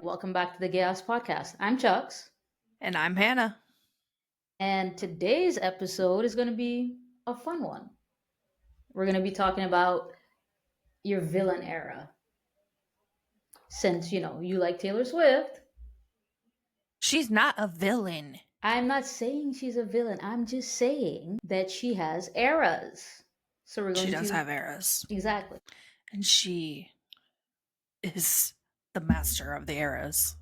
welcome back to the Gayaos podcast. I'm Chucks, And I'm Hannah. and today's episode is going to be a fun one. We're going to be talking about your villain era. Since, you like Taylor Swift, She's not a villain. I'm not saying she's a villain. I'm just saying that she has eras. So we're She going does to. have eras. Exactly. And she is the master of the eras.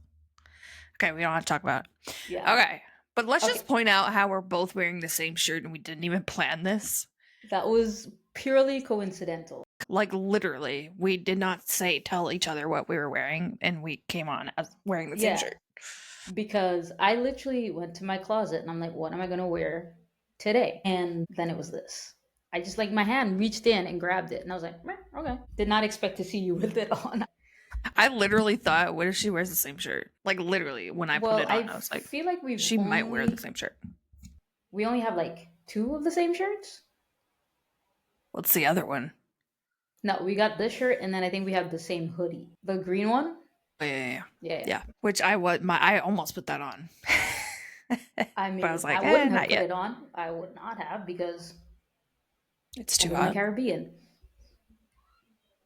Okay, we don't have to talk about it. Yeah. Okay, but let's Okay. just point out how we're both wearing the same shirt and we didn't even plan this. That was purely coincidental. Like, literally, we did not tell each other what we were wearing, and we came on as wearing the same shirt. Because I literally went to my closet and I'm like, what am I going to wear today? And then it was this. I just my hand reached in and grabbed it and I was like, meh, okay. Did not expect to see you with it on. I literally thought, what if she wears the same shirt? Like, literally, when I put it on, I was like, feel like she might wear the same shirt. We only have two of the same shirts. What's the other one? No, we got this shirt and then I think we have the same hoodie. The green one? Yeah. Which I almost put that on. I mean, but I was like, I wouldn't have not put yet. it on. I would not have because It's too I'm in hot. the Caribbean.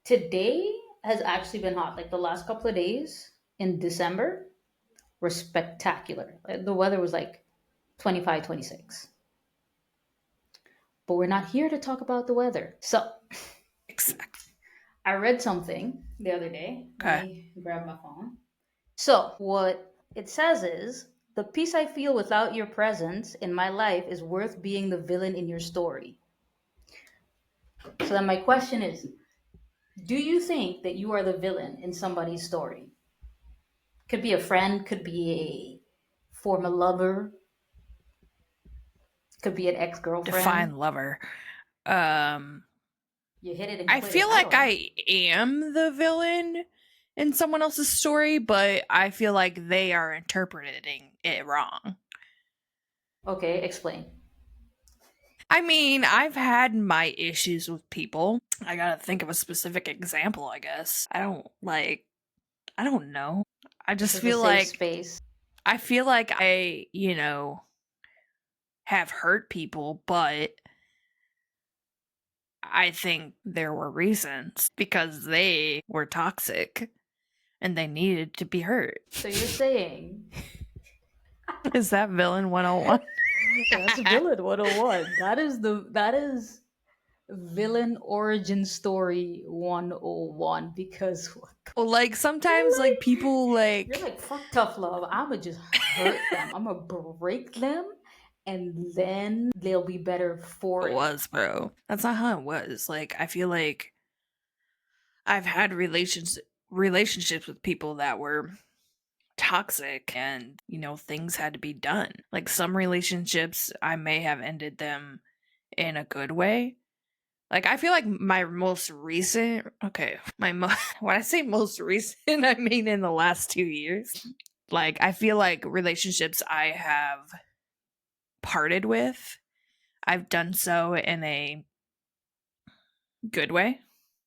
Today has actually been hot. Like the last couple of days in December were spectacular. The weather was 25, 26. But we're not here to talk about the weather. So, Exactly. I read something the other day. Okay. Let me grab my phone. So, what it says is the peace I feel without your presence in my life is worth being the villain in your story. So, then my question is, do you think that you are the villain in somebody's story? Could be a friend, could be a former lover, could be an ex-girlfriend. Define lover. You hit it and I quit feel it. like I am the villain in someone else's story, but I feel like they are interpreting it wrong. Okay, explain. I mean, I've had my issues with people. I gotta think of a specific example, I guess. I don't know. I just feel like space. I feel like I, have hurt people, but I think there were reasons because they were toxic and they needed to be hurt. So you're saying Is that villain 101? that's villain 101. That is villain origin story 101 because Well, sometimes people you're fuck tough love. I'ma just hurt them. I'ma break them and then they'll be better for it. It was, bro. That's not how it was. I feel like I've had relationships with people that were toxic and, things had to be done. Like some relationships, I may have ended them in a good way. I feel like my most recent, when I say most recent, I mean in the last 2 years. I feel like relationships I have parted with, I've done so in a good way,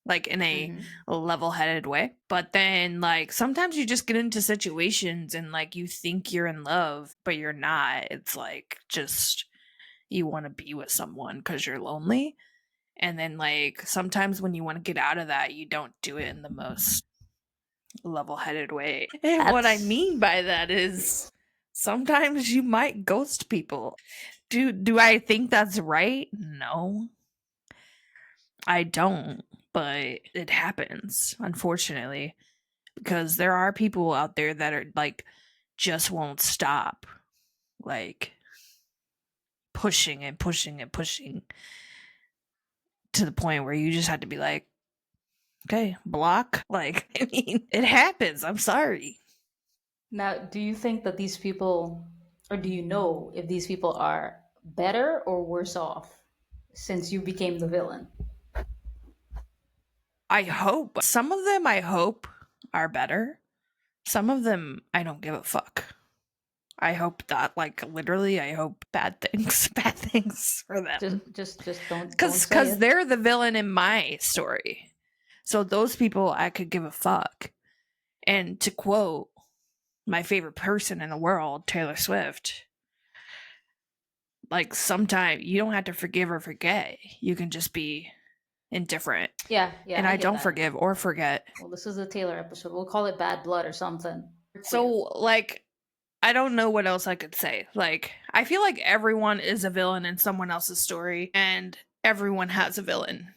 in a level-headed way. But then sometimes you just get into situations and you think you're in love, but you're not. It's just you want to be with someone because you're lonely. And then sometimes when you want to get out of that, you don't do it in the most level-headed way. And what I mean by that is sometimes you might ghost people. Do I think that's right? No. I don't, but it happens, unfortunately, because there are people out there that are just won't stop, pushing and pushing and pushing to the point where you just have to be okay, block. I mean, it happens. I'm sorry. Now, do you think that these people, or do you know if these people are better or worse off since you became the villain? I hope. Some of them I hope are better. Some of them I don't give a fuck. I hope that, literally, I hope bad things for them. Just don't. Because they're the villain in my story. So those people I could give a fuck. And to quote my favorite person in the world, Taylor Swift, like sometimes you don't have to forgive or forget. You can just be indifferent. Yeah, yeah, And I I get don't that. forgive or forget. Well, this is a Taylor episode. We'll call it Bad Blood or something. We're So, clear. like, I don't know what else I could say. Like, I feel like everyone is a villain in someone else's story, and everyone has a villain.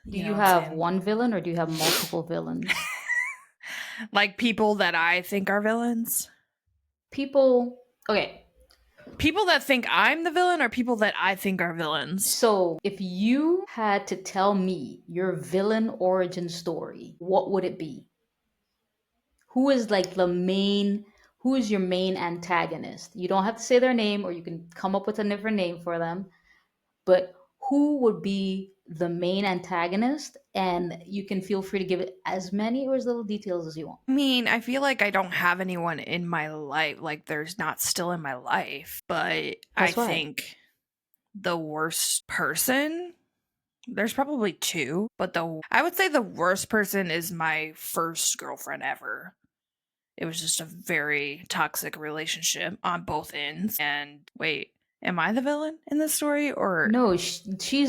Do You know you what I'm have saying? one villain or do you have multiple villains? Like, people that I think are villains. People, okay, People that think I'm the villain, or people that I think are villains. so if you had to tell me your villain origin story, what would it be? Who is like the main, who is your main antagonist? You don't have to say their name or you can come up with a different name for them, but who would be the main antagonist? And you can feel free to give it as many or as little details as you want. I mean, I feel like I don't have anyone in my life. Like, there's not still in my life. But I That's why. think the worst person, there's probably two, but I would say the worst person is my first girlfriend ever. It was just a very toxic relationship on both ends. And wait, am I the villain in this story, or No, she's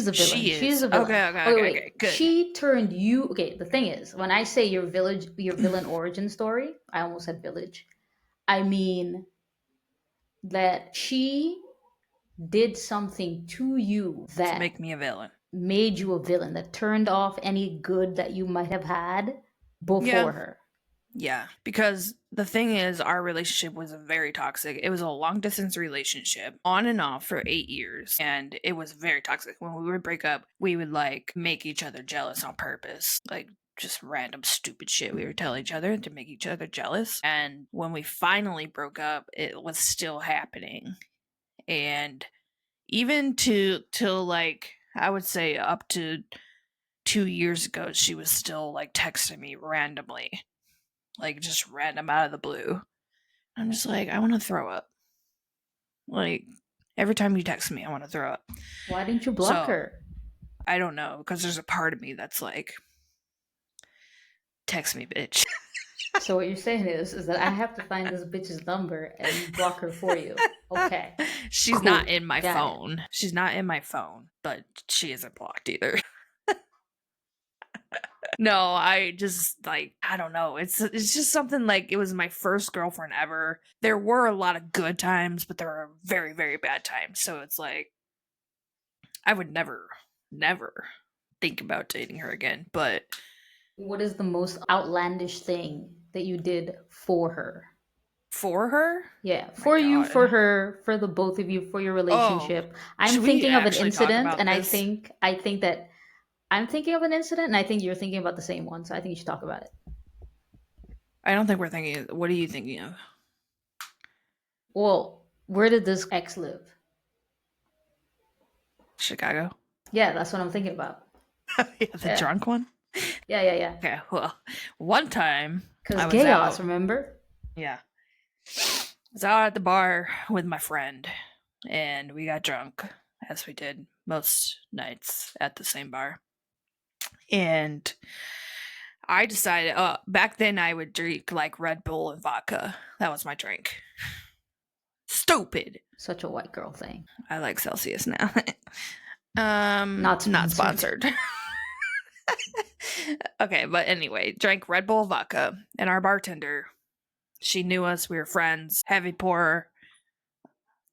the villain. she She's is? the villain. Okay, okay, Okay, okay, okay, wait. good. She turned you. Okay, the thing is, when I say your villain origin story, I almost said village. I mean that she did something to you To that make me a villain. made you a villain, that turned off any good that you might have had Yeah, before her. yeah. Because the thing is, our relationship was very toxic. It was a long distance relationship, on and off for 8 years, and it was very toxic. When we would break up, we would like make each other jealous on purpose, like just random stupid shit we would tell each other to make each other jealous. And when we finally broke up, it was still happening. And even till like I would say up to 2 years ago, she was still like texting me randomly, like just random out of the blue. I'm just like, I want to throw up. Like every time you text me, I want to throw up. Why didn't you block So her? I don't know, because there's a part of me that's like, text me, bitch. So what you're saying is that I have to find this bitch's number and block her for you. Okay, She's not cool, in my got it. phone. She's not in my phone, but she isn't blocked either. No, I just like I don't know. It's just something like it was my first girlfriend ever. There were a lot of good times, but there were very very bad times. So it's like I would never think about dating her again. But What is the most outlandish thing that you did for her? for her, Yeah, my for you, for God. her, for the both of you, for your Oh, relationship. I'm should we thinking of an actually talk incident, about and I this? think I think that I'm thinking of an incident, and I think you're thinking about the same one. So I think you should talk about it. I don't think we're thinking. What are you thinking of? Well, where did this ex live? Chicago. Yeah, that's what I'm thinking about. Yeah, the Yeah, drunk one. yeah. Okay, well, one time Because I was Gayaos, out. remember? Yeah, I was out at the bar with my friend, and we got drunk, as we did most nights at the same bar. And I decided, back then I would drink like Red Bull and vodka. That was my drink. Stupid. Such a white girl thing. I like Celsius now. Not Not sponsored. sponsored. Okay, but anyway, drank Red Bull vodka, and our bartender, she knew us. We were friends. Heavy pourer.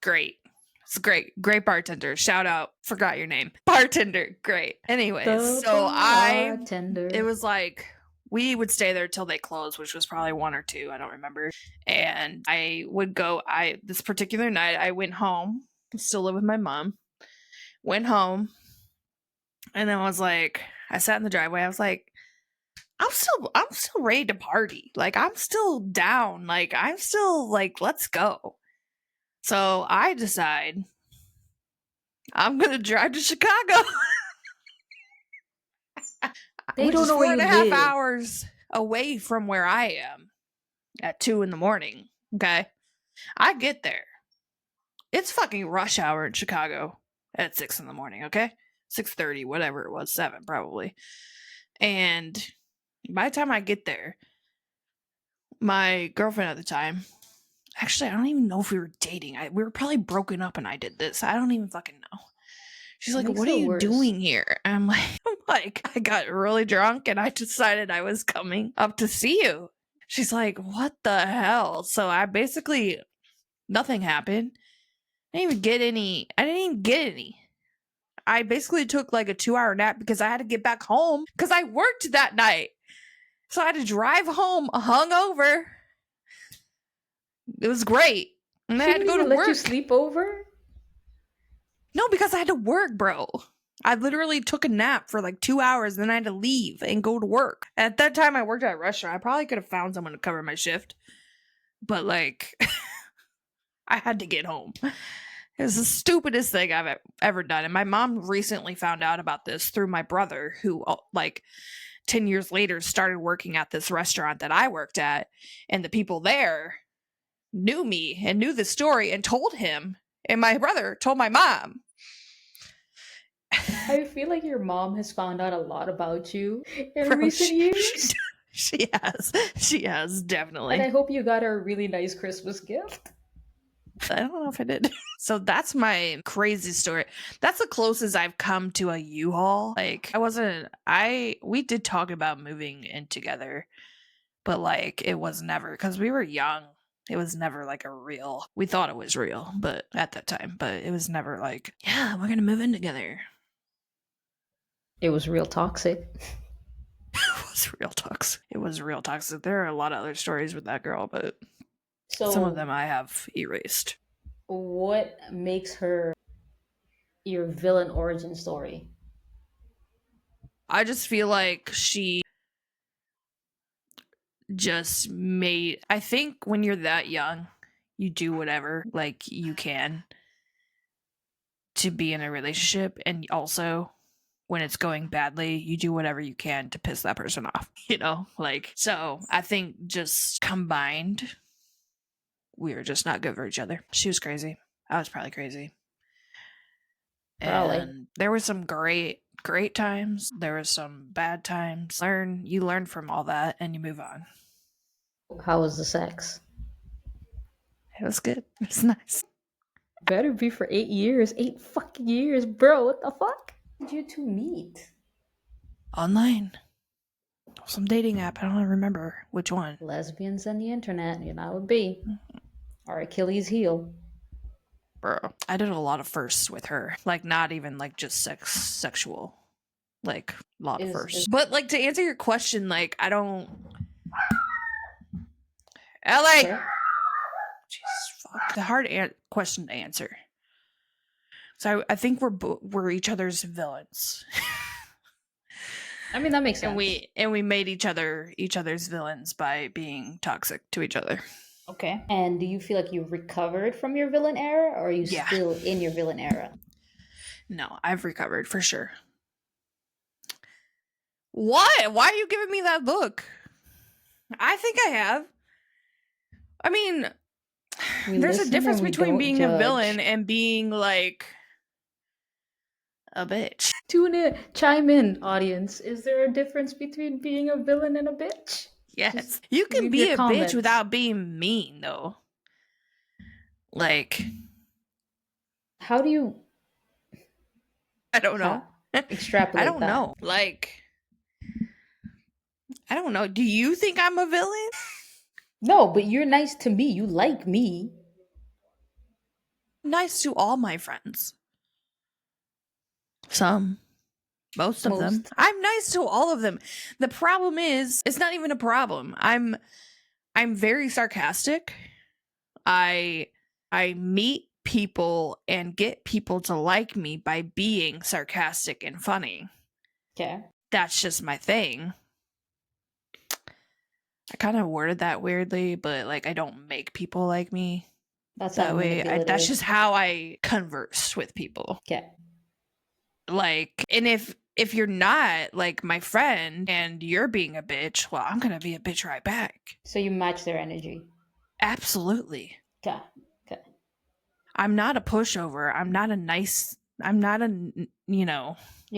Great. It's great bartender. Shout out. Forgot your name. Bartender. Great. Anyways, The so it bartender. was like, we would stay there till they closed, which was probably 1 or 2. I don't remember. And this particular night, I went home, still live with my mom, went home, and then was like, I sat in the driveway. I was like, I'm still ready to party. Like, I'm still down. Like, I'm still like, let's go. So I decide I'm gonna drive to Chicago, They which don't is know where four you and a half live. hours away from where I am at 2 in the morning. Okay. I get there. It's fucking rush hour in Chicago at 6 in the morning, okay? 6:30, whatever it was, 7 probably. And by the time I get there, My girlfriend at the time, actually, I don't even know if we were dating. We were probably broken up and I did this. I don't even fucking know. She's It like, makes "What are it you worse. doing here?" I'm like, I got really drunk and I decided I was coming up to see you. She's like, "What the hell?" So I basically, nothing happened. I didn't even get any. I didn't even get any. I basically took like a 2-hour nap because I had to get back home because I worked that night. So I had to drive home hungover. It was great. And I She had to didn't go to even let you work. sleep over? No, because I had to work, bro. I literally took a nap for like 2 hours, then I had to leave and go to work. At that time, I worked at a restaurant. I probably could have found someone to cover my shift, but like, I had to get home. It was the stupidest thing I've ever done. And my mom recently found out about this through my brother, who, like, 10 years later started working at this restaurant that I worked at. And the people there knew me and knew the story and told him. And my brother told my mom. I feel like your mom has found out a lot about you in Bro, recent she, years. she has. She has, And I definitely. hope you got her a really nice Christmas gift. I don't know if I did. So that's my crazy story. That's the closest I've come to a U-Haul. Like, we did talk about moving in together, but like, it was never, because we were young. It was never like we thought it was real, but at that time, but it was never like, yeah, we're going to move in together. It was real toxic. It was real toxic. It was real toxic. There are a lot of other stories with that girl, but some of them So, I have erased. what makes her your villain origin story? I just feel like she just made, I think when you're that young, you do whatever like you can to be in a relationship, and also when it's going badly, you do whatever you can to piss that person off, like, so I think just combined, we were just not good for each other. She was crazy, I was probably crazy, Probably. and there were some great times, there was some bad times. You learn from all that and you move on. How was the sex? It was good. It was nice. Better be for 8 years. 8 fucking years, bro. What the fuck? Did you two meet? Online, some dating app. I don't remember which one. Lesbians and the internet, you know, would be our Achilles heel. Bro, I did a lot of firsts with her. Like, not even like just sexual. Like, a lot of Is firsts. But like, to answer your question, like, I don't. LA. sorry? Jesus fuck. The hard question to answer. So I think we're each other's villains. I mean, that makes and sense. we made each other's villains by being toxic to each other. Okay. And do you feel like you've recovered from your villain era, or are you Yeah. still in your villain era? No, I've recovered for sure. What? Why are you giving me that look? I think I have. I mean, We there's a listen difference and we between don't being a villain judge. and being like a bitch. Tune in, chime in, audience. Is there a difference between being a villain and a bitch? Yes. Just You can leave your be a bitch comments. without being mean, though. Like, How do you I don't know. I extrapolate don't that? know. Like, I don't know. Do you think I'm a villain? No, but you're nice to me. You like me. Nice to all my friends. Some. Most of them. Most. I'm nice to all of them. The problem is, it's not even a problem. I'm very sarcastic. I meet people and get people to like me by being sarcastic and funny. Okay. That's just my thing. I kind of worded that weirdly, but like, I don't make people like me That that sounds way. That's manipulative. just how I converse with people. Okay. Like, and if you're not like my friend and you're being a bitch, well, I'm gonna be a bitch right back. So you match their energy. Absolutely. Okay. Okay. I'm not a pushover. I'm not a You're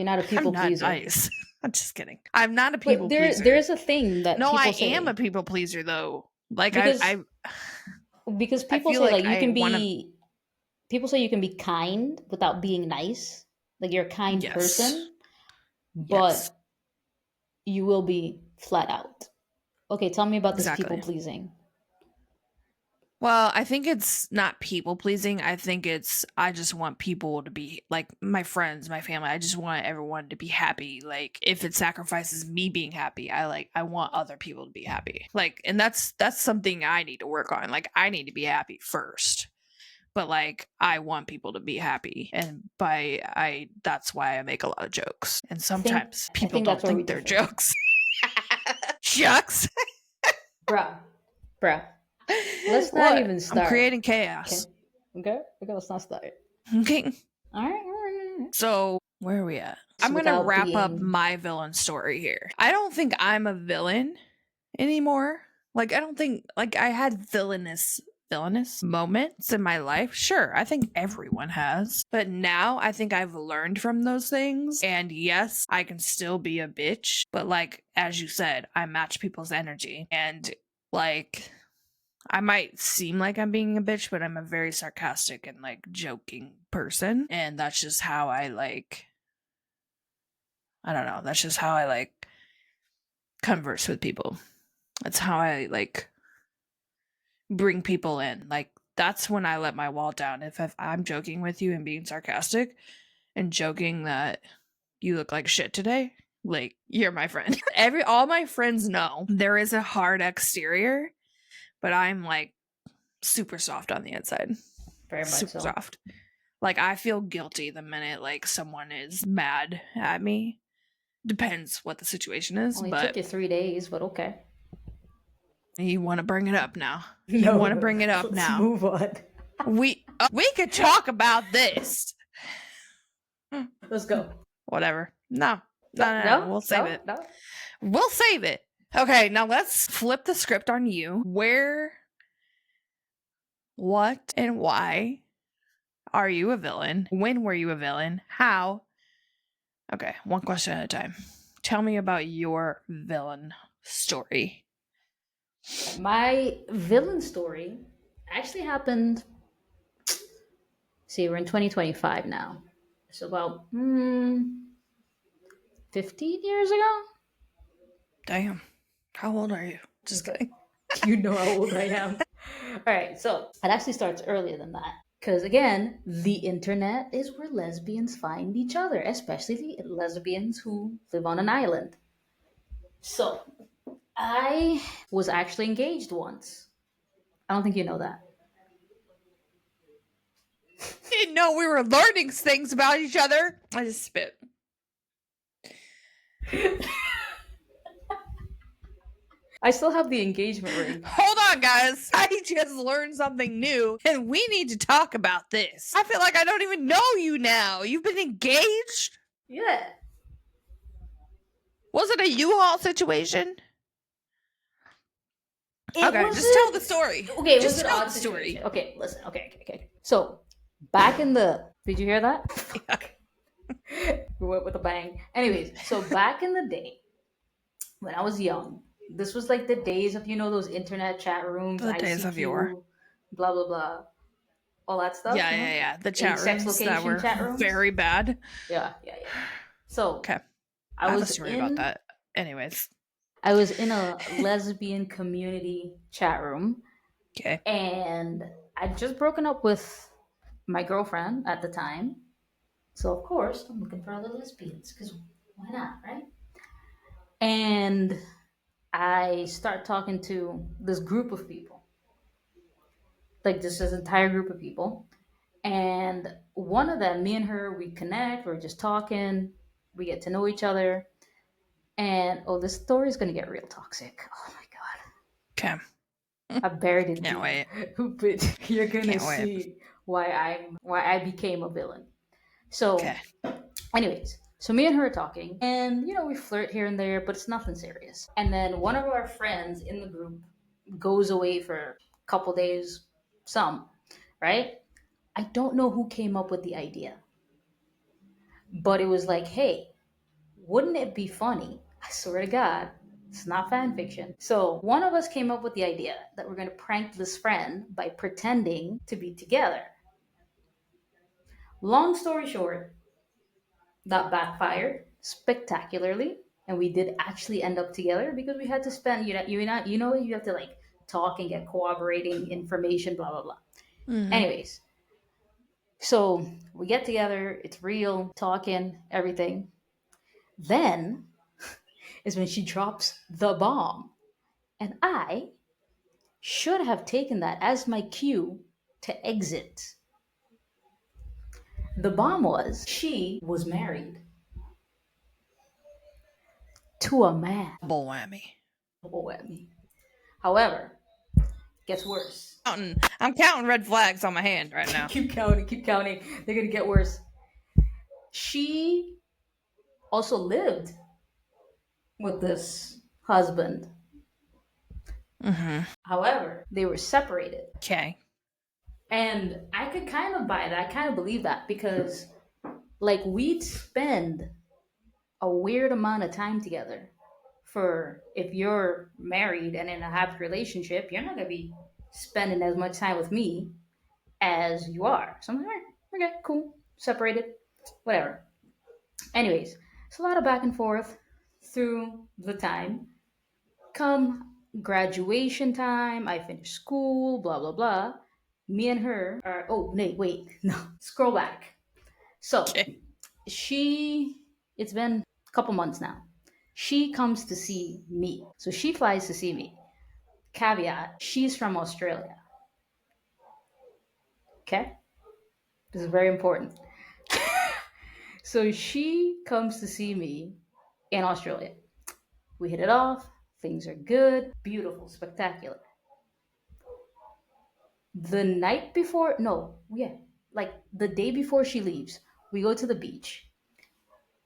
not a I'm people not pleaser. nice. I'm just kidding. I'm not a But people there pleaser. is a thing that No, I people am say. a people pleaser though. Like Because I people feel say like like you I can want to. be people say you can be kind without being nice. Like you're a kind Yes, person, yes, but you will be flat out. Okay, tell me about this people exactly. pleasing. Well, I think it's not people pleasing. I think it's I just want people to be like my friends, my family. I just want everyone to be happy. Like if it sacrifices me being happy, I want other people to be happy. Like and that's something I need to work on. Like I need to be happy first. But like I want people to be happy and by I that's why I make a lot of jokes. And I think sometimes I people think that's don't where we think they're differ. jokes. Jokes. Bruh. Bruh. Let's not What? even I'm start. creating Okay. chaos. Okay? Okay, let's not start. Okay. Alright, alright, alright. So, where are we at? So I'm going to without wrap up being my villain story here. I don't think I'm a villain anymore. Like I don't think like I had villainous moments in my life. Sure, I think everyone has. But now I think I've learned from those things. And yes, I can still be a bitch, but like as you said, I match people's energy and like I might seem like I'm being a bitch, but I'm a very sarcastic and like joking person. And that's just how I like, I don't know, that's just how I like converse with people. That's how I like bring people in. Like, that's when I let my wall down. If I'm joking with you and being sarcastic and joking that you look like shit today, like, you're my friend. All my friends know there is a hard exterior, but I'm like super soft on the inside. very much Super so. soft. Like I feel guilty the minute like someone is mad at me. Depends what the situation is, Well, it took but you 3 days, but okay. you want to bring it up now. You No, want to no. bring it up Let's now. move on. We could talk about this. Let's go. Whatever. No. No, No, no, no. no, We'll save no, it. no. We'll save it. Okay, now let's flip the script on you. Where, what, and why are you a villain? When were you a villain? How? Okay, one question at a time. Tell me about your villain story. My villain story actually happened. See, we're in 2025 now. So about 15 years ago. Damn. How old are you? Just Okay. kidding. You know how old I am. All right, so it actually starts earlier than that. Because again, the internet is where lesbians find each other, especially the lesbians who live on an island. So I was actually engaged once. I don't think you know that. Didn't know we were learning things about each other. I just spit. I still have the engagement ring. Hold on, guys. I just learned something new, and we need to talk about this. I feel like I don't even know you now. You've been engaged? Yeah. Was it a U-Haul situation? It Okay, just tell the wasn't. story. Okay, it was Just an tell odd the situation. story. Okay, listen. Okay, okay, okay. So, back in the. Did you hear that? We went with a bang. Anyways, so back in the day, when I was young, this was like the days of, those internet chat rooms, The days of yore. ICQ, blah, blah, blah, all that stuff, Yeah, yeah, yeah. The A chat sex rooms that location were chat rooms. very bad. Yeah, yeah, yeah. So, Okay. I I have a was story about in. that. Anyways. I was in a lesbian community chat room, Okay. and I'd just broken up with my girlfriend at the time. So of course I'm looking for other lesbians because why not, right? And I start talking to this group of people, like this entire group of people. And one of them, me and her, we connect. We're just talking. We get to know each other. And oh, this story is gonna get real toxic. Oh my god, Okay. I buried it Can't deep, wait. but you're gonna Can't wait. see why I became a villain. So Okay. anyways, so me and her are talking, and we flirt here and there, but it's nothing serious. And then one of our friends in the group goes away for a couple days, right? I don't know who came up with the idea, but it was like, hey, wouldn't it be funny? I swear to God, It's not fan fiction. So one of us came up with the idea that we're going to prank this friend by pretending to be together. Long story short, that backfired spectacularly, and we did actually end up together because we had to spend you have to like talk and get corroborating information, blah blah blah. Hmm. Anyways, so we get together, it's real, talking, everything. Then is when she drops the bomb, and I should have taken that as my cue to exit. The bomb was she was married to a man. Double whammy. Oh, at me. However, gets worse. I'm counting red flags on my hand right now. Keep counting, keep counting. They're gonna get worse. She also lived with this husband. Mm-hmm. However, they were separated. Okay. And I could kind of buy that. I kind of believe that because, like, we'd spend a weird amount of time together. For if you're married and in a happy relationship, you're not gonna be spending as much time with me as you are. So I'm like, all right, okay, cool, separated, whatever. Anyways, it's a lot of back and forth through the time. Come graduation time, I finish school, blah blah blah. Me and her are oh wait, no, scroll back. So Okay. it's been a couple months now. She comes to see me. So she flies to see me. Caveat, she's from Australia. Okay? This is very important. So she comes to see me in Australia. We hit it off. Things are good, beautiful, spectacular. The night before, no, yeah, like the day before she leaves, we go to the beach.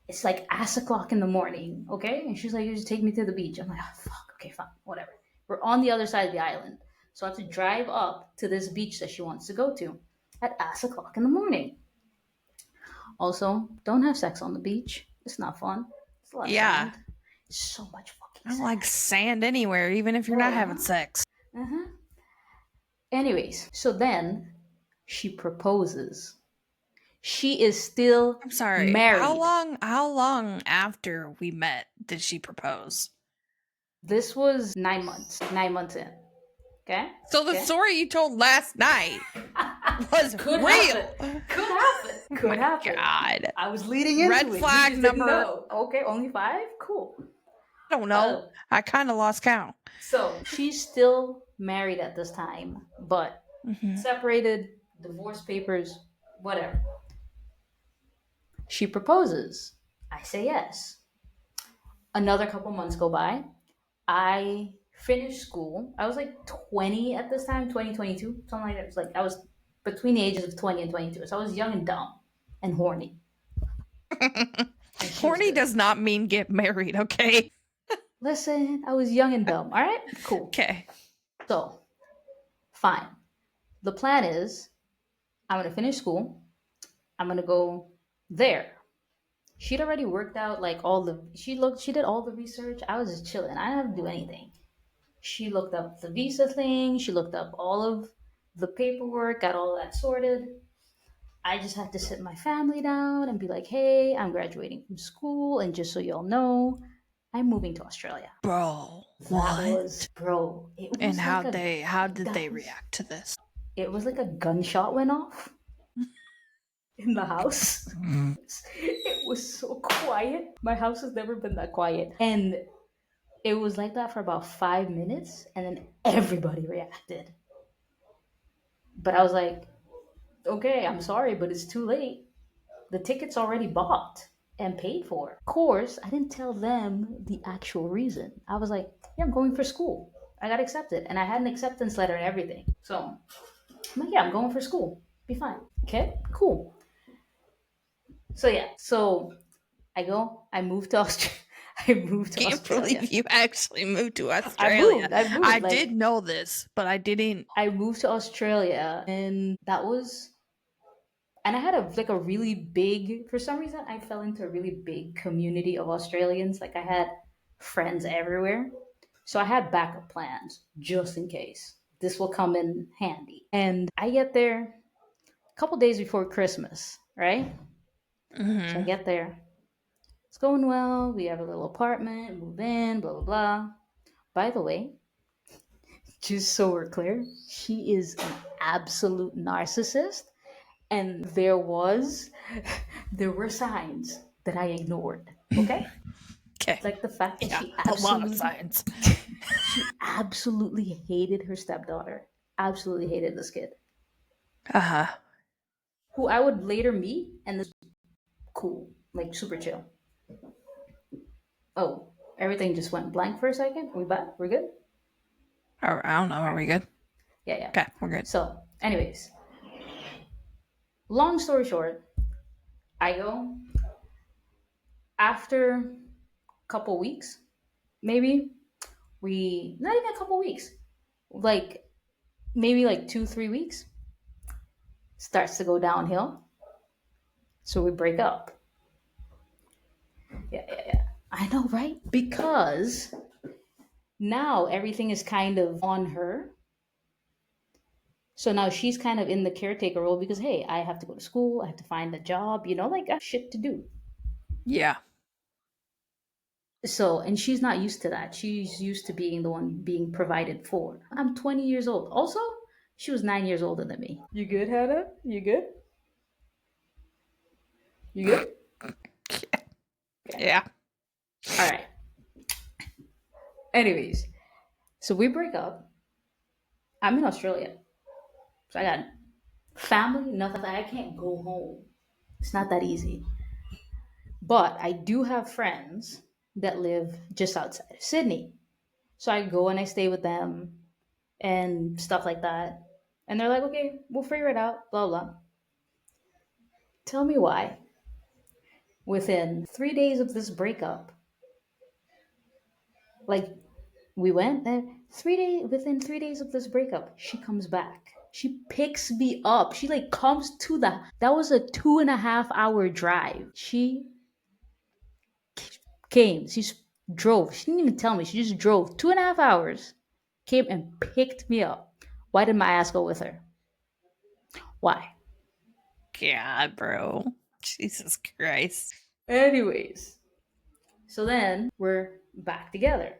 It's like ass o'clock in the morning, okay? And she's like, you just take me to the beach. I'm like, oh, fuck, okay, fine, whatever. We're on the other side of the island. So I have to drive up to this beach that she wants to go to at ass o'clock in the morning. Also, don't have sex on the beach. It's not fun. It's a lot of Yeah. sand. It's so much fucking I don't like sand. sand anywhere, even if you're not having Uh-huh. sex. Uh-huh. Anyways, so then she proposes. She is still I'm sorry. married. How long after we met did she propose? This was 9 months. 9 months in. Okay? So the Okay? story you told last night was Could happen. real. Could happen. Oh Could my happen. God. I was leading Red into it. flag You just didn't number, know. Okay, only five? Cool. I don't Uh, know. I kind of lost count. so she's still married at this time, but Hmm. separated, divorce papers, whatever. She proposes. I say yes. Another couple months go by. I finished school. I was like 20 at this time, 2022, something like that. It was like I was between the ages of 20 and 22. So I was young and dumb and horny. And she was Horny good. does not mean get married, okay? Listen, I was young and dumb. All right? Cool. Okay. So, fine. The plan is I'm going to finish school. I'm going to go there. She'd already worked out like she did all the research. I was just chilling. I didn't have to do anything. She looked up the visa thing. She looked up all of the paperwork, got all that sorted. I just had to sit my family down and be like, hey, I'm graduating from school. And just so y'all know, I'm moving to Australia. Bro, That what? was, bro, And how did they react to this? it was like a gunshot went off in the house. It was so quiet. My house has never been that quiet. And it was like that for about 5 minutes. And then everybody reacted. But I was like, okay, I'm sorry, but it's too late. The ticket's already bought and paid for. Of course, I didn't tell them the actual reason. I was like, yeah, I'm going for school. I got accepted. And I had an acceptance letter and everything. So I'm like, yeah, I'm going for school. Be fine. Okay, cool. So yeah, so I moved to Australia. I moved to Can't Australia. believe you actually moved to Australia. I moved. I Like, did know this, but I didn't. I moved to Australia, and I had a really big. For some reason, I fell into a really big community of Australians. Like, I had friends everywhere. So I had backup plans just in case. This will come in handy. And I get there a couple days before Christmas, right? So I Mhm. get there. It's going well. We have a little apartment, move in, blah, blah, blah. By the way, just so we're clear, she is an absolute narcissist. And there were signs that I ignored. Okay? Okay. Like the fact that Yeah, a lot of science. she absolutely hated her stepdaughter. Absolutely hated this kid. Uh-huh. Who I would later meet and this cool. Like super chill. Oh, everything just went blank for a second. We back? We're good? I don't know. All Are right. we good? Yeah, yeah. Okay, we're good. So, anyways, long story short, I go after a couple weeks, maybe we not even a couple weeks, like maybe like 2 3 weeks, starts to go downhill. So we break up. Yeah, yeah, yeah. I know, right? Because now everything is kind of on her. So now she's kind of in the caretaker role because hey, I have to go to school, I have to find a job, like I have shit to do. Yeah. So, and she's not used to that. She's used to being the one being provided for. I'm 20 years old. Also, she was 9 years older than me. You good, Hannah? You good? You good? Okay. Yeah. All right. Anyways, so we break up. I'm in Australia. So I got family, nothing. I can't go home. It's not that easy. But I do have friends that live just outside of Sydney. So I go and I stay with them and stuff like that. And they're like, okay, we'll figure it out, blah, blah. Tell me why. Within 3 days of this breakup, like we went and within 3 days of this breakup, she comes back. She picks me up. She like comes to that was a 2.5 hour drive. She came. Drove. She didn't even tell me. She just drove 2.5 hours, came and picked me up. Why did my ass go with her? Why? God, bro. Jesus Christ. Anyways, so then we're back together.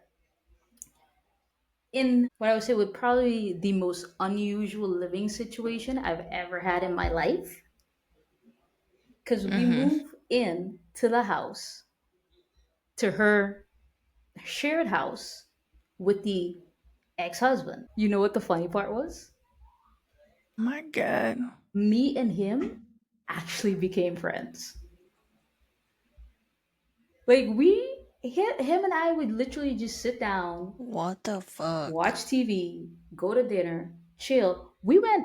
In what I would say would probably be the most unusual living situation I've ever had in my life. Because we Mm-hmm. move in to the house, to her shared house with the ex husband. You know what the funny part was? My God. Me and him actually became friends. Like, him and I would literally just sit down, What the fuck? watch TV, go to dinner, chill. We went,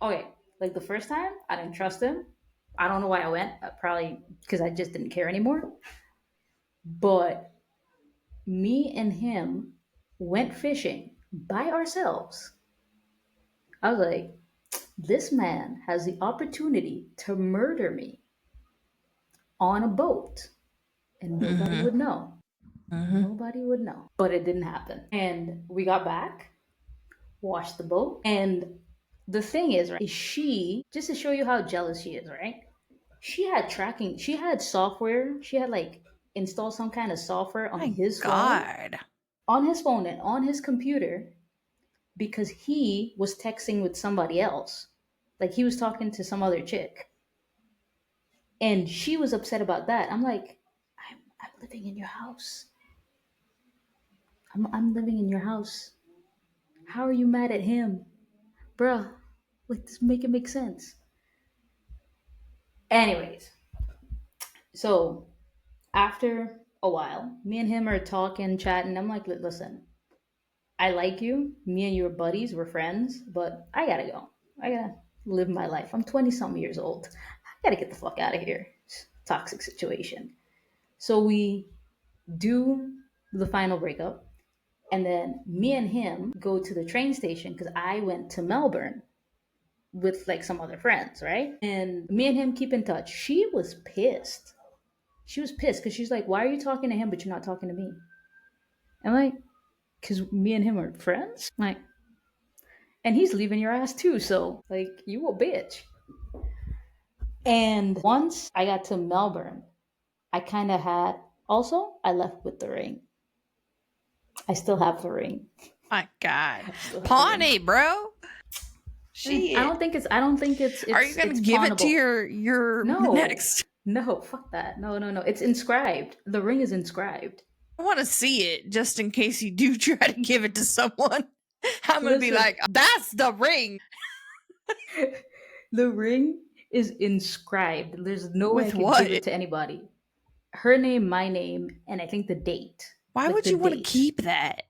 okay, like the first time, I didn't trust him. I don't know why I went. Probably because I just didn't care anymore. But me and him went fishing by ourselves. I was like, this man has the opportunity to murder me on a boat, and nobody Mm-hmm. would know. Mm-hmm. Nobody would know. But it didn't happen. And we got back, washed the boat, and the thing is, right, is she, just to show you how jealous she is, right? She had software, she had like installed some kind of software My God. on his phone and on his computer because he was texting with somebody else. Like he was talking to some other chick. And she was upset about that. I'm like, I'm living in your house. I'm living in your house. How are you mad at him? Bruh, like this make it make sense. Anyways, so after a while, me and him are talking, chatting. I'm like, listen, I like you. Me and you are buddies. We're friends, but I gotta go. I gotta live my life. I'm 20 something years old. I gotta get the fuck out of here. Toxic situation. So we do the final breakup, and then me and him go to the train station because I went to Melbourne with like some other friends, right? And me and him keep in touch. She was pissed. She was pissed because she's like, "Why are you talking to him but you're not talking to me?" I'm like, because me and him are friends? Like, and he's leaving your ass too, so, like, you a bitch. And once I got to Melbourne, I kind of had, also, I left with the ring. I still have the ring. My God. I still have the ring. Pawnee, bro. I Shit. don't think it's. I don't think Are you gonna it's give it to pawnable. your No, next? no, fuck that. No, no, no. It's inscribed. The ring is inscribed. I want to see it just in case you do try to give it to someone. I'm gonna be Listen, like, that's the ring. the ring is inscribed. There's no way I With could give it what? to anybody. Her name, my name, and I think the date. Why Like would the you want to date. keep that?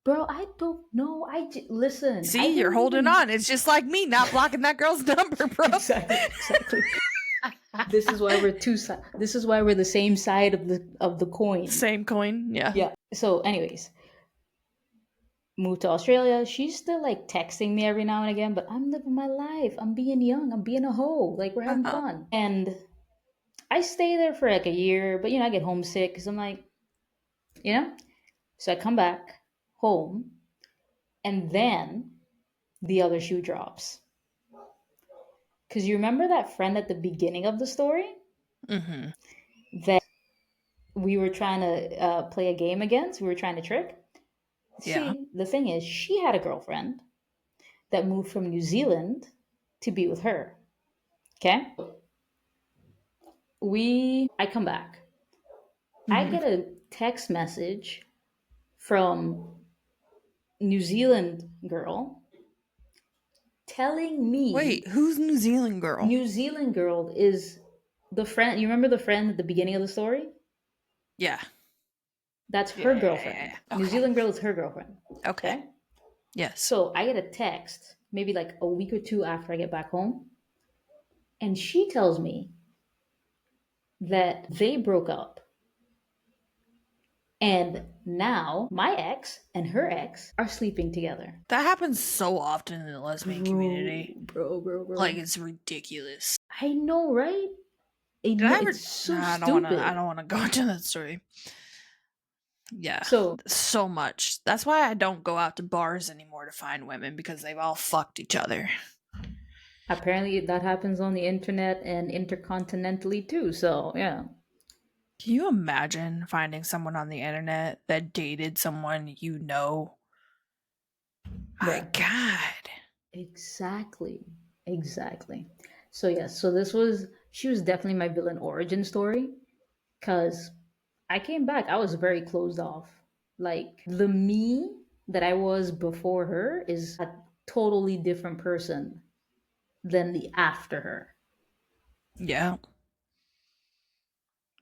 Bro, I don't know. Listen. I See, you're didn't holding even on. It's just like me not blocking that girl's number, bro. exactly, exactly. This is why we're this is why we're the same side of the coin. Same coin, yeah. Yeah. So, anyways, moved to Australia. She's still like texting me every now and again, but I'm living my life. I'm being young. I'm being a hoe. Like we're having Uh-huh. fun. And I stay there for like a year, but I get homesick because I'm like, you know. So I come back home, and then the other shoe drops. Because you remember that friend at the beginning of the story Mm-hmm. that we were trying to play a game against? We were trying to trick. Yeah. See, the thing is, she had a girlfriend that moved from New Zealand to be with her. Okay? I come back. I Mm-hmm. get a text message from New Zealand girl telling me Wait, who's New Zealand girl? New Zealand girl is the friend. You remember the friend at the beginning of the story? Yeah. That's her Yeah. girlfriend. New Okay. Zealand girl is her girlfriend. Okay. Okay? Yes. So I get a text maybe like a week or two after I get back home, and she tells me that they broke up. And now my ex and her ex are sleeping together. That happens so often in the lesbian community. Like Bro. it's ridiculous. I know, right? Did I ever It's so Nah, I stupid. don't wanna go into that story. Yeah. So So much. That's why I don't go out to bars anymore to find women because they've all fucked each other. apparently that happens on the internet and intercontinentally too. So yeah, Can you imagine finding someone on the internet that dated someone you know? My bruh. God. Exactly. Exactly. So yeah, she was definitely my villain origin story because I came back. I was very closed off. Like the me that I was before her is a totally different person than the after her. Yeah.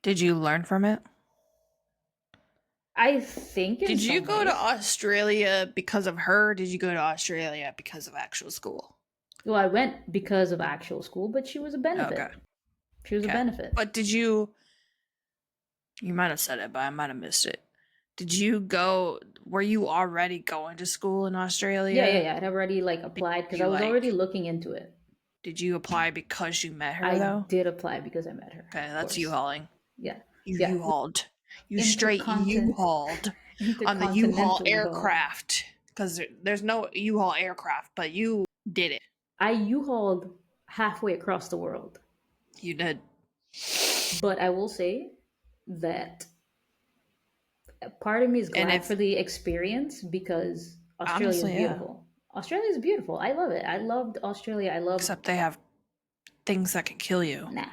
Did you learn from it? I think in Did you some go to ways. Australia because of her? Did you go to Australia because of actual school? Well, I went because of actual school, but she was a Okay. benefit. She was a Okay. benefit. But did you might have said it, but I might have missed it. Did you go were you already going to school in Yeah, yeah, Australia? yeah. I'd already like applied because I You was already like looking into it. did you apply because you met her I though? did apply because I met her, Okay, of that's course. U-hauling. Yeah, You yeah. U-hauled. You straight Intercontinent, U-hauled on the U-Haul intercontinentally hauled. aircraft because there's no U-Haul aircraft, but you did it. I U-hauled halfway across the world. You did. But I will say that part of me is And glad if for the experience because Australia is honestly, yeah. beautiful. Australia is beautiful. I love it. I loved Australia. I loved. Except they have things that can kill you Nah,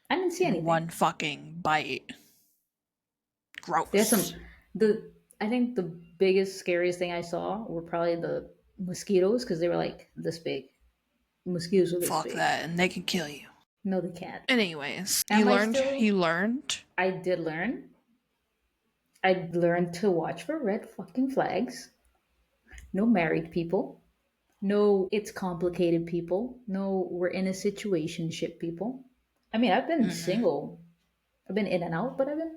I didn't see in anything. one fucking bite. There's some. Gross. The I think the biggest, scariest thing I saw were probably the mosquitoes because they were like this big. Mosquitoes were this Fuck big. that, and they can kill you. No, they can't. Anyways, Am I you still? learned. I did learn. I learned to watch for red fucking flags. No married people. No, it's complicated people. No, we're in a situationship people. I mean, I've been Mm-mm. single. I've been in and out, but I've been,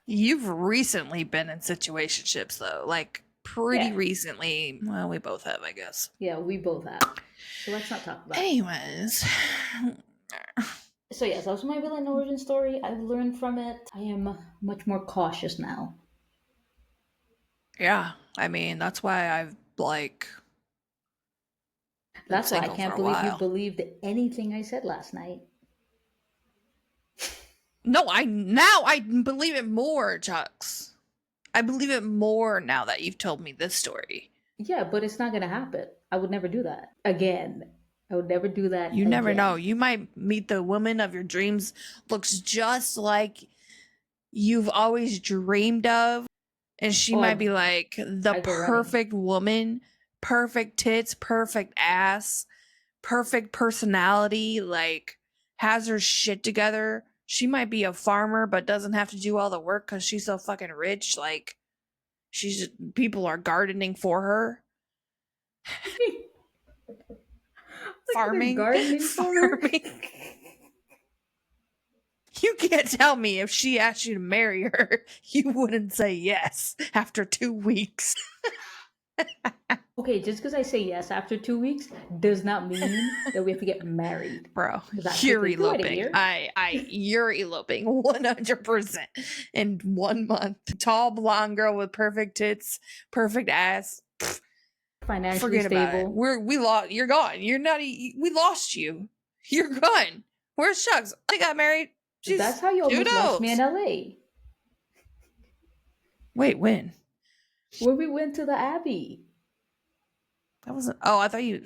You've recently been in situationships though, like pretty yeah. recently. Well, we both have, I guess. Yeah, we both have. So let's not talk about it. Anyways, So, yes, that was my villain origin story. I've learned from it. I am much more cautious now. Yeah. I mean, that's why I've like been That's why I single for can't a believe you while. believed anything I said last night. No, I believe it more, Chucks. I believe it more now that you've told me this story. Yeah, but it's not gonna happen. I would never do that again. I would never do that You never know. again. You might meet the woman of your dreams, looks just like you've always dreamed of, and she Oh, might be like the I go running. perfect woman, perfect tits, perfect ass, perfect personality, like has her shit together. She might be a farmer but doesn't have to do all the work cuz she's so fucking rich, like she's people are gardening for her. Look at her Farming, gardening for her. farming. You can't tell me if she asked you to marry her, you wouldn't say yes after 2 weeks. Okay, just because I say yes after 2 weeks does not mean that we have to get married. Bro, Because that's you're quickly do it eloping. here. You're eloping 100% in 1 month. Tall blonde girl with perfect tits, perfect ass. Financially Forget about it. stable. We lost. You're gone. You're not. We lost you. You're gone. Where's Shucks? I got married. That's She's how you who almost lost me in knows? LA. Wait, when? When we went to the Abbey. That wasn't. Oh, I thought you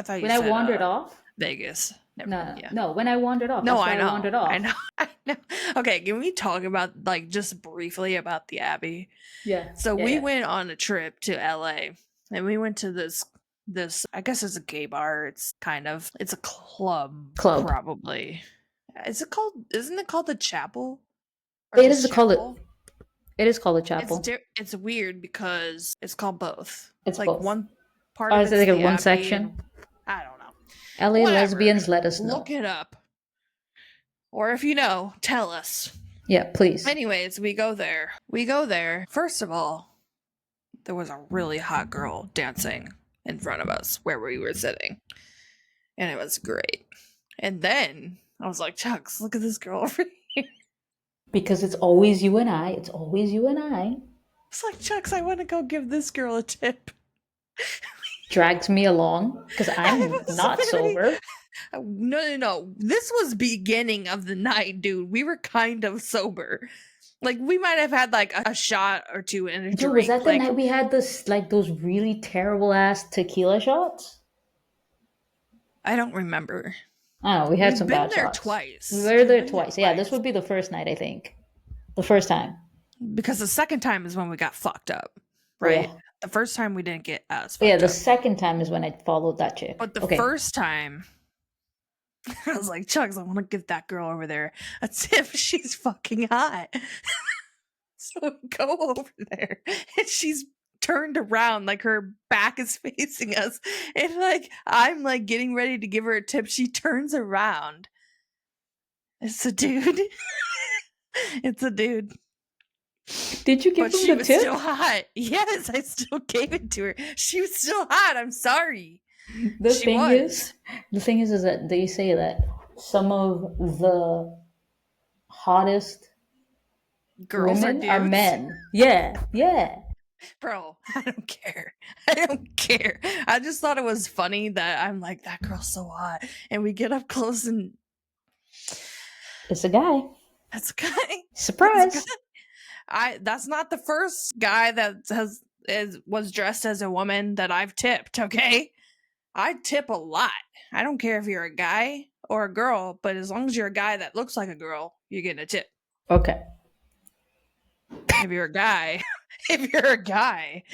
When I said wandered off. Vegas. Never. No, Yeah. no, when I wandered off. No, That's I why I know. wandered I off. know. I know. Okay, can we talk about like just briefly about the Abbey? Yeah, So yeah, we yeah. went on a trip to LA and we went to this I guess it's a gay bar. It's a club Club. probably. Is it called isn't it called the Chapel or It is just called it. Chapel? It is called a chapel. It's weird because it's called both. It's Like both. one part Oh, of is it it's like a the one Abbey section? and I don't know. LA Whatever. lesbians, let us Look know. it up. Or if you know, tell us. Yeah, please. Anyways, we go there. We go there. First of all, there was a really hot girl dancing in front of us where we were sitting. And it was great. And then I was like, Chucks, look at this girl over here. Because it's always you and I. It's always you and I. It's like, Chucks, I want to go give this girl a tip. Drags me along because I I'm was not very. sober. No. This was beginning of the night, dude. We were kind of sober. Like, we might have had like a shot or two and a Dude, was drink. that the Like, night we had this like those really terrible ass tequila shots? I don't remember. I don't know, we had We've some been bad there shots. We twice. were We've there been there twice. Yeah, this twice. would be the first night, I think. The first time. Because the second time is when we got fucked up, Oh right? yeah. The first time we didn't get as But yeah, fucked the up. second time is when I followed that chick. But the Okay. first time, I was like, Chugs, I want to give that girl over there a tip. She's fucking hot. So we go over there and she's turned around, like her back is facing us. And like, I'm like getting ready to give her a tip. She turns around. It's a dude. It's a dude. Did you give But him she the was still tip? hot. Yes, I still gave it to her. She was still hot. I'm sorry. The She thing is, was. is that they say that some of the hottest Girls are women are dudes. men. Yeah, yeah. Bro, I don't care. I don't care. I just thought it was funny that I'm like, that girl's so hot. And we get up close and It's a guy. that's a guy. That's a guy. Surprise. That's not the first guy that was dressed as a woman that I've tipped, okay? I tip a lot. I don't care if you're a guy or a girl, but as long as you're a guy that looks like a girl, you're getting a tip. Okay. If you're a guy, if you're a guy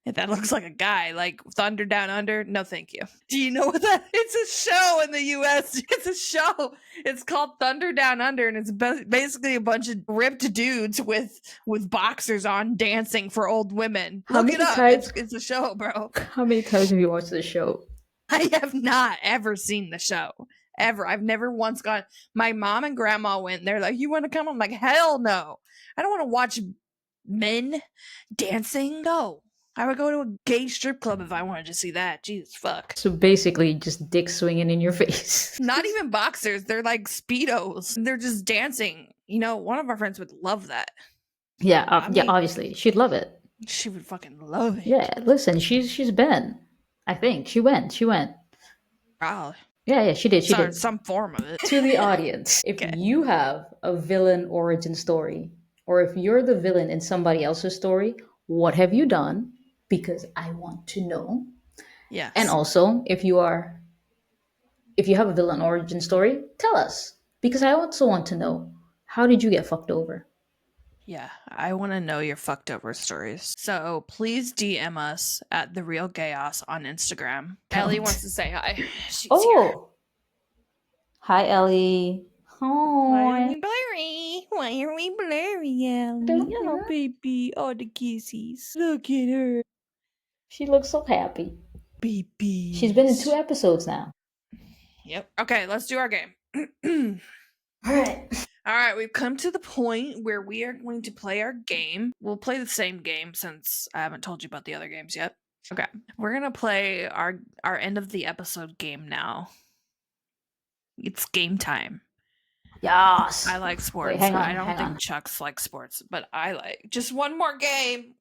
that looks like a guy, like Thunder Down Under, no thank you. Do you know what that? It's a show in the US. It's a show. It's called Thunder Down Under, and it's basically a bunch of ripped dudes with boxers on dancing for old women. How Look it many up. times It's a show, bro. how many times have you watched this show? I have not ever seen the show. Ever. I've never once gone. My mom and grandma went. They're like, "You want to come?" I'm like, "Hell no! I don't want to watch men dancing. No, I would go to a gay strip club if I wanted to see that. Jesus fuck. So basically just dick swinging in your face. Not even boxers. They're like speedos. They're just dancing. You know, one of our friends would love that. Yeah, I yeah, mean, obviously. She'd love it. She would fucking love it. Yeah, listen, she's been. I think she went. She went. Wow. Yeah, she did. She So did. some form of it. To the audience, if Okay. you have a villain origin story, or if you're the villain in somebody else's story, what have you done? Because I want to know. And Yes. also, if you have a villain origin story, tell us. Because I also want to know, how did you get fucked over? Yeah, I want to know your fucked over stories. So please DM us at the real Gayaos on Instagram. Ellie wants Don't. to say hi. She's here. Oh, hi Ellie. Why are Hi. we blurry? Why are we blurry, Ellie? Don't Oh, know. baby. Oh, the kisses. Look at her. She looks so happy. She's been in two Babies. episodes now. Yep. Okay, let's do our game. All right. All right, we've come to the point where we are going to play our game. We'll play the same game since I haven't told you about the other games yet. Okay. We're going to play our end of the episode game now. It's game time. Yes. I like Wait, sports. hang I on, don't hang think on. Chuck's like sports, but I like just one more game.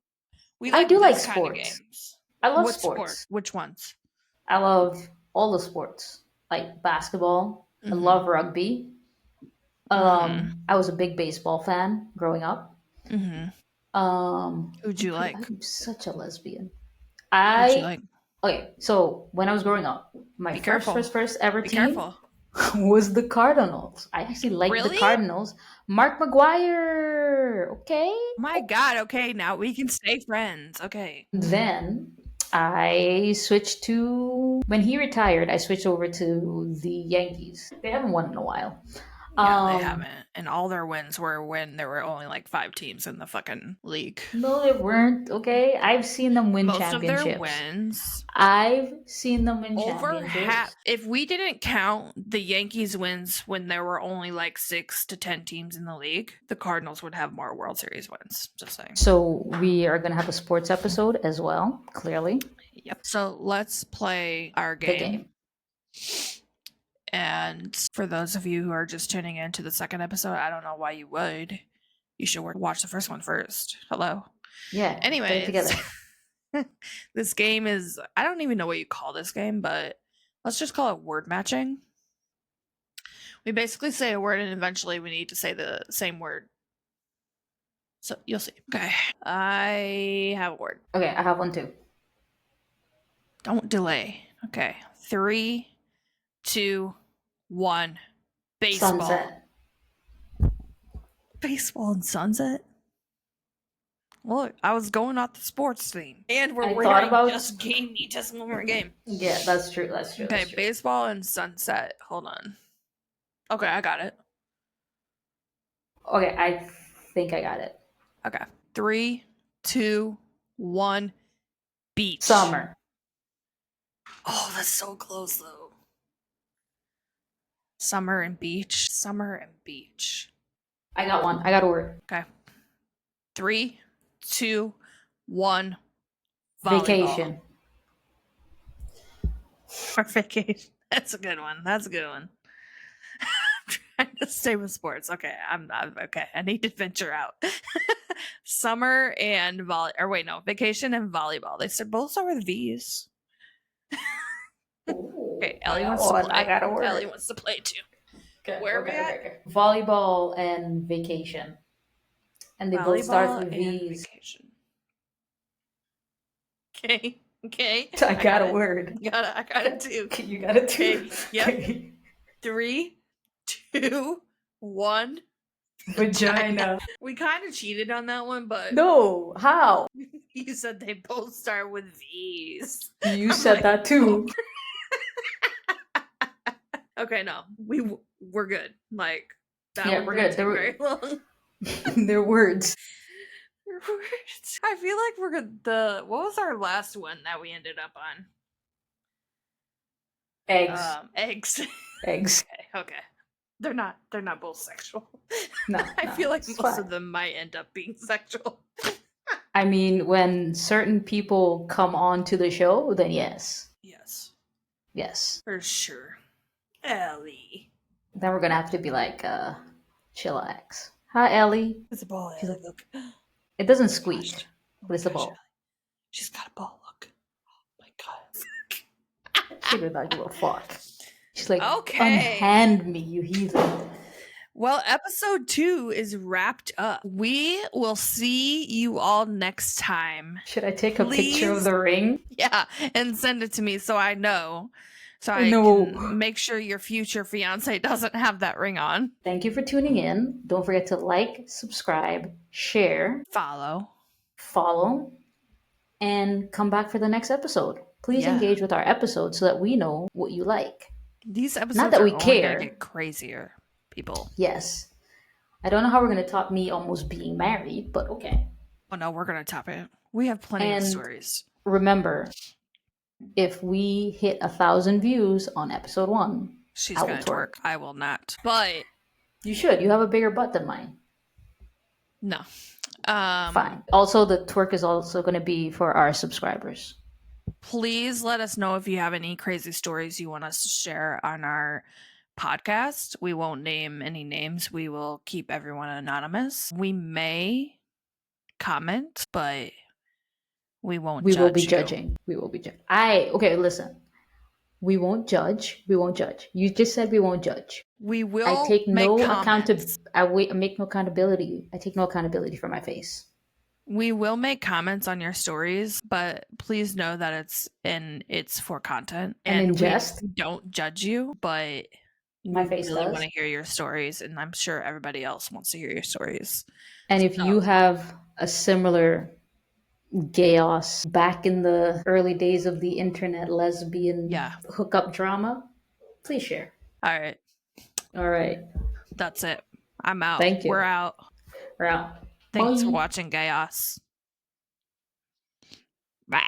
We I like do like this kind of sports. games. I love What sport? sports. Which ones? I love all the sports, like basketball. I Mm-hmm. love rugby. Mm-hmm. I was a big baseball fan growing up. Mm-hmm. Who'd you like? I'm such a lesbian. Who'd you I like? Okay. So when I was growing up, my Be first, careful. first, first ever Be team careful. was the Cardinals. I actually liked the Really? Cardinals. Mark McGuire. Okay. My God. Okay, now we can stay friends. Okay. Then I switched to when he retired. I switched over to the Yankees. They haven't won in a while. Yeah, they Um, haven't. And all their wins were when there were only like 5 teams in the fucking league. no, they weren't. Okay, I've seen them win Most of their championships. wins, I've seen them win over half, championships. if we didn't count the Yankees wins when there were only like 6 to 10 teams in the league, the Cardinals would have more World Series wins. Just saying. So we are gonna have a sports episode as well. Clearly, Yep. So let's play our the game. game. And for those of you who are just tuning in to the second episode, I don't know why you would. You should watch the first one first. Hello. Yeah, get it Anyways, together. this game is, I don't even know what you call this game, but let's just call it word matching. We basically say a word and eventually we need to say the same word. So you'll see. Okay. I have a word. Okay, I have one too. Don't delay. Okay. 3, 2, 1. Baseball. Sunset. Baseball and sunset? Look, I was going off the sports theme. And I we're thought wearing about- just game. You just one more game. Yeah, that's true. That's true. Okay, That's true. baseball and sunset. Hold on. Okay, I got it. Okay, I think I got it. Okay. 3, 2, 1. Beach. Summer. Oh, that's so close though. Summer and beach. Summer and beach. I got one. I got a word. Okay. 3, 2, 1. Volleyball. Vacation. Or vacation. That's a good one. That's a good one. I'm trying to stay with sports. Okay, I'm okay. I need to venture out. Summer and vacation and volleyball. They both start with V's. Okay, Ellie wants to play. I got a word. Ellie wants to play too. Okay, Where are we at? okay. Volleyball and vacation. And they both start with V's. Vacation. Okay. Okay. I got a word. I got it too. You got it too. Okay. Yep. 3, 2, 1. Vagina. We kind of cheated on that one, but No, how? you said they both start with V's. You said that too. Okay, no, we're good. Like that. Yeah, one we're didn't good. take very long. They're words. I feel like we're good. What was our last one that we ended up on? Eggs. Eggs. Eggs. Okay. They're not both sexual. No, I feel like it's most fine. of them might end up being sexual. I mean, when certain people come on to the show, then yes. Yes. Yes. For sure. Ellie. Then we're gonna have to be like, chillax. Hi, Ellie. It's a ball, She's Ellie. like, Look. it doesn't squeak. Where's the ball? She's got a ball. Look. Oh my god. She did not give a fuck. She's like, Okay. unhand me, you heathen. Well, episode 2 is wrapped up. We will see you all next time. Should I take a picture of the ring? Yeah, and send it to me so I know. So I No. can make sure your future fiance doesn't have that ring on. Thank you for tuning in. Don't forget to like, subscribe, share, follow, and come back for the next episode. Please engage with our episodes so that we know what you like. These episodes Not that are we only care. gonna get crazier, people. Yes. I don't know how we're going to top me almost being married, but okay. Oh no, we're gonna top it. We have plenty of stories. Remember, if we hit 1,000 views on episode 1, she's gonna twerk. I will not. But you should. You have a bigger butt than mine. No. Fine. Also, the twerk is also going to be for our subscribers. Please let us know if you have any crazy stories you want us to share on our podcast. We won't name any names. We will keep everyone anonymous. We may comment, but we won't judge. We will be judging. We will be judging. Okay, listen. We won't judge. We won't judge. You just said we won't judge. We will I take no accountability. I make no accountability. I take no accountability for my face. We will make comments on your stories, but please know that it's for content. And in jest. We don't judge you, but my face really does. want to hear your stories, and I'm sure everybody else wants to hear your stories. And if you have a similar Gayaos back in the early days of the internet lesbian hookup drama, please share. All right. That's it. I'm out. Thank you. We're out. We're out. Thanks for watching, Gayaos. Bye.